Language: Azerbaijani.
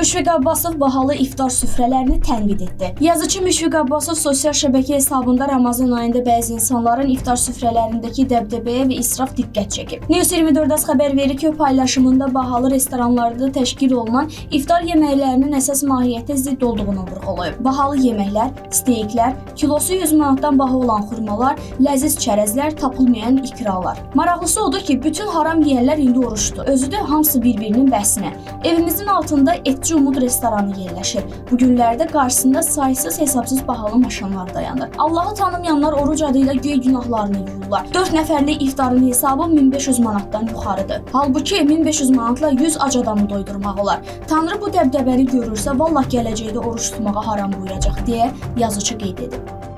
Müşfiq Abbasov bahalı iftar süfrələrini tənqid etdi. Yazıcı Müşfiq Abbasov sosial şəbəkə hesabında Ramazan ayında bəzi insanların iftar süfrələrindəki dəbdəbəyə və israf diqqət çəkib. News 24-az xəbər verir ki, o paylaşımında bahalı restoranlarda təşkil olunan iftar yeməklərinin əsas mahiyyətə zidd olduğunu vurğulayıb. Bahalı yeməklər, steyklər, kilosu 100 manatdan baha olan xurmalar, ləziz çərəzlər, tapılmayan ikralar. Maraqlısı odur ki, bütün haram yeyənlər indi oruçdur. Özü də hamısı bir-birinin bəhsinə. Evimizin altında Etçi Umud restoranı yerləşir. Bu günlərdə qarşısında saysız hesabsız bahalı maşınlar dayanır. Allahı tanımayanlar oruc adıyla göy günahlarını yuyurlar. 4 nəfərlik iftarın hesabı 1500 manatdan yuxarıdır. Halbuki 1500 manatla 100 ac adamı doydurmaq olar. Tanrı bu dəbdəbəni görürsə, vallah gələcəkdə oruç tutmağa haram buyuracaq deyə yazıcı qeyd edib.